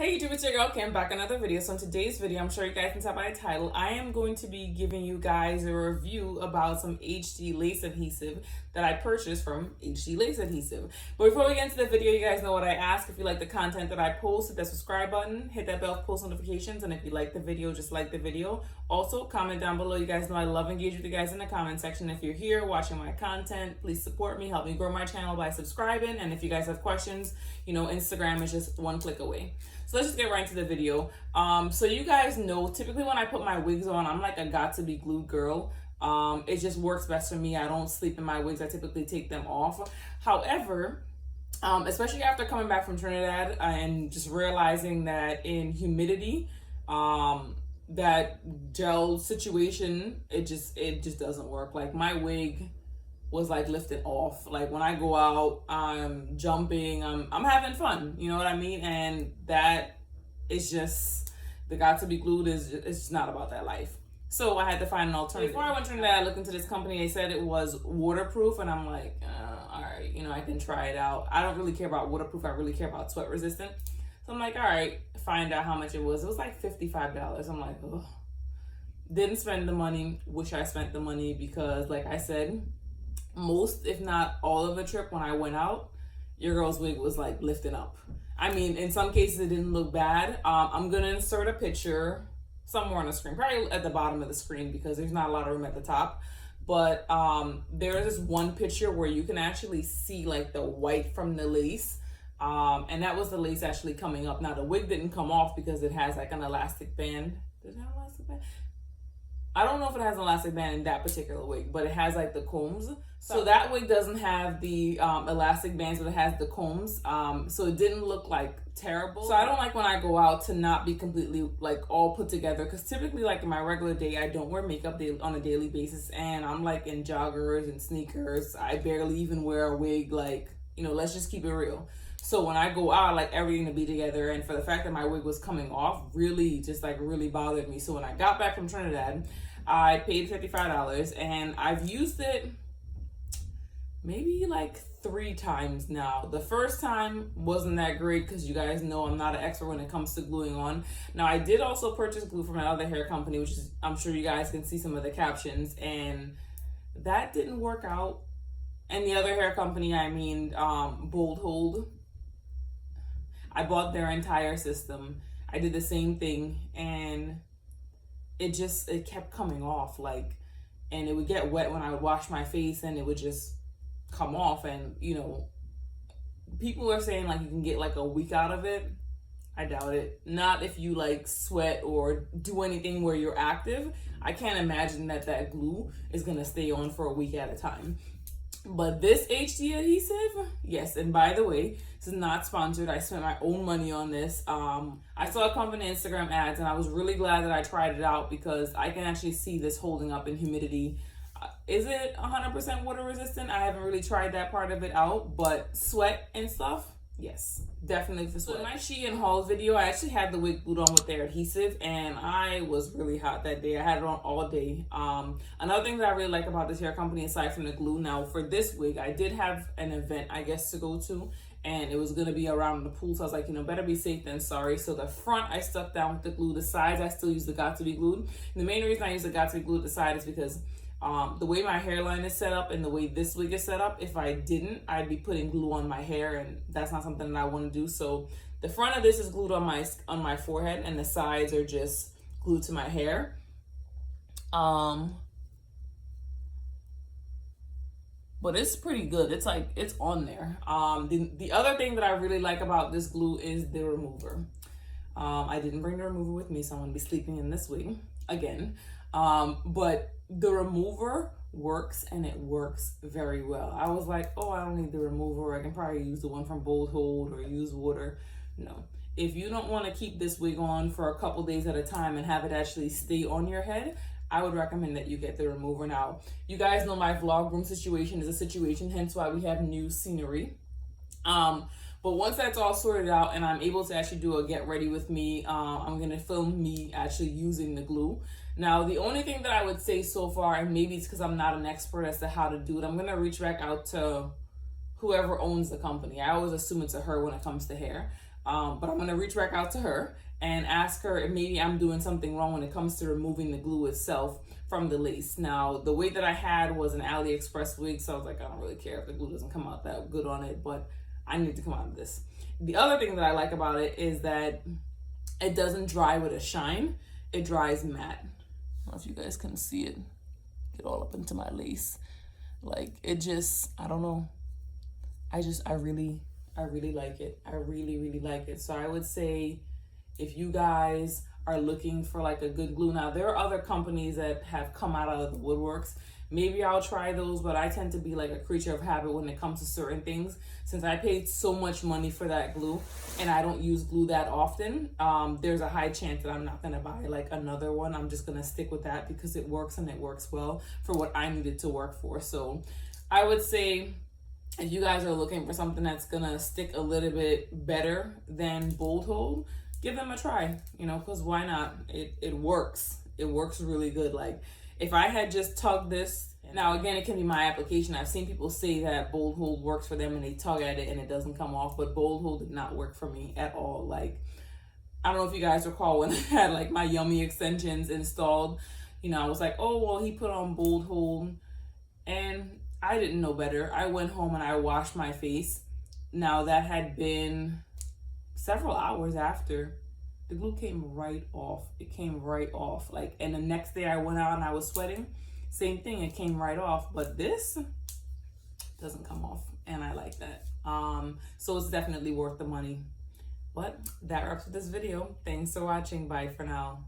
Hey YouTube, it's your girl Kim back in another video. So in today's video, I'm sure you guys can tell by the title, I am going to be giving you guys a review about some HD lace adhesive that I purchased from HD Lace Adhesive. But before we get into the video, you guys know what I ask. If you like the content that I post, hit that subscribe button, hit that bell for post notifications, and if you like the video, just like the video. Also, comment down below. You guys know I love engaging with you guys in the comment section. If you're here watching my content, please support me, help me grow my channel by subscribing. And if you guys have questions, Instagram is just one click away. So let's just get right into the video. So you guys know, typically when I put my wigs on, I'm like a got to be glued girl. It just works best for me. I don't sleep in my wigs. I typically take them off. However, especially after coming back from Trinidad and just realizing that in humidity, that gel situation, it just doesn't work. Like my wig was like lifted off. Like when I go out, I'm jumping, I'm having fun, you know what I mean? And that is just, the got to be glued it's just not about that life. So I had to find an alternative. Before I went to Trinidad, I looked into this company. They said it was waterproof, and I'm like, all right, I can try it out. I don't really care about waterproof. I really care about sweat resistant. So I'm like, all right, find out how much it was. It was like $55. I'm like, oh, didn't spend the money. Wish I spent the money because, like I said, most, if not all of the trip when I went out, your girl's wig was like lifting up. I mean, in some cases it didn't look bad. I'm gonna insert a picture somewhere on the screen, probably at the bottom of the screen because there's not a lot of room at the top. But there is this one picture where you can actually see like the white from the lace. And that was the lace actually coming up. Now the wig didn't come off because it has like an elastic band. Does it have an elastic band? I don't know if it has an elastic band in that particular wig, but it has like the combs. So that wig doesn't have the elastic bands, but it has the combs. So it didn't look like terrible. So I don't like when I go out to not be completely like all put together, because typically like in my regular day, I don't wear makeup on a daily basis, and I'm like in joggers and sneakers. I barely even wear a wig. Like, let's just keep it real. So when I go out, I like everything to be together, and for the fact that my wig was coming off really bothered me. So when I got back from Trinidad, I paid $55, and I've used it maybe like 3 times now. The first time wasn't that great because you guys know I'm not an expert when it comes to gluing on. Now I did also purchase glue from another hair company, which is, I'm sure you guys can see some of the captions, and that didn't work out. And the other hair company, I mean, Bold Hold, I bought their entire system. I did the same thing, and it kept coming off, like, and it would get wet when I would wash my face, and it would just come off. And people are saying like you can get like a week out of it. I doubt it. Not if you like sweat or do anything where you're active. I can't imagine that glue is gonna stay on for a week at a time. But this HD adhesive, yes. And by the way, this is not sponsored. I spent my own money on this. I saw a company Instagram ads, and I was really glad that I tried it out because I can actually see this holding up in humidity. Is it 100% water resistant? I haven't really tried that part of it out, but sweat and stuff, yes, definitely for sweat. So in my Shein haul video, I actually had the wig glued on with their adhesive, and I was really hot that day. I had it on all day. Another thing that I really like about this hair company, aside from the glue, now for this wig, I did have an event, I guess, to go to, and it was going to be around the pool, so I was like, better be safe than sorry. So the front, I stuck down with the glue. The sides, I still use the got to be glued. And the main reason I use the got to be glued at the side is because the way my hairline is set up and the way this wig is set up, if I didn't, I'd be putting glue on my hair, and that's not something that I want to do. So the front of this is glued on my forehead, and the sides are just glued to my hair. But it's pretty good. It's like, it's on there. The other thing that I really like about this glue is the remover. I didn't bring the remover with me, so I'm gonna be sleeping in this wig again. But the remover works, and it works very well. I was like, oh, I don't need the remover. I can probably use the one from Bold Hold or use water. No. If you don't want to keep this wig on for a couple days at a time and have it actually stay on your head, I would recommend that you get the remover. Now, you guys know my vlog room situation is a situation, hence why we have new scenery. But once that's all sorted out and I'm able to actually do a get ready with me, I'm going to film me actually using the glue. Now, the only thing that I would say so far, and maybe it's because I'm not an expert as to how to do it, I'm going to reach back out to whoever owns the company. I always assume it's a her when it comes to hair. But I'm gonna reach back out to her and ask her if maybe I'm doing something wrong when it comes to removing the glue itself from the lace. Now, the wig that I had was an AliExpress wig, so I was like, I don't really care if the glue doesn't come out that good on it, but I need to come out of this. The other thing that I like about it is that it doesn't dry with a shine. It dries matte. I don't know if you guys can see it. Get all up into my lace. Like, it just, I don't know. I really like it. I really like it. So I would say if you guys are looking for like a good glue, now there are other companies that have come out of the woodworks. Maybe I'll try those, but I tend to be like a creature of habit when it comes to certain things. Since I paid so much money for that glue and I don't use glue that often, there's a high chance that I'm not gonna buy like another one. I'm just gonna stick with that because it works and it works well for what I needed to work for. So I would say if you guys are looking for something that's gonna stick a little bit better than Bold Hold, give them a try, you know, because why not? It works. It works really good. Like, if I had just tugged this, now again, it can be my application. I've seen people say that Bold Hold works for them and they tug at it and it doesn't come off, but Bold Hold did not work for me at all. Like, I don't know if you guys recall when I had like my Yummy extensions installed, you know, I was like, oh, well, he put on Bold Hold, and I didn't know better. I went home and I washed my face. Now that had been several hours after. The glue came right off. It came right off. Like, and the next day I went out and I was sweating. Same thing, it came right off. But this doesn't come off, and I like that. So it's definitely worth the money. But that wraps up this video. Thanks for watching. Bye for now.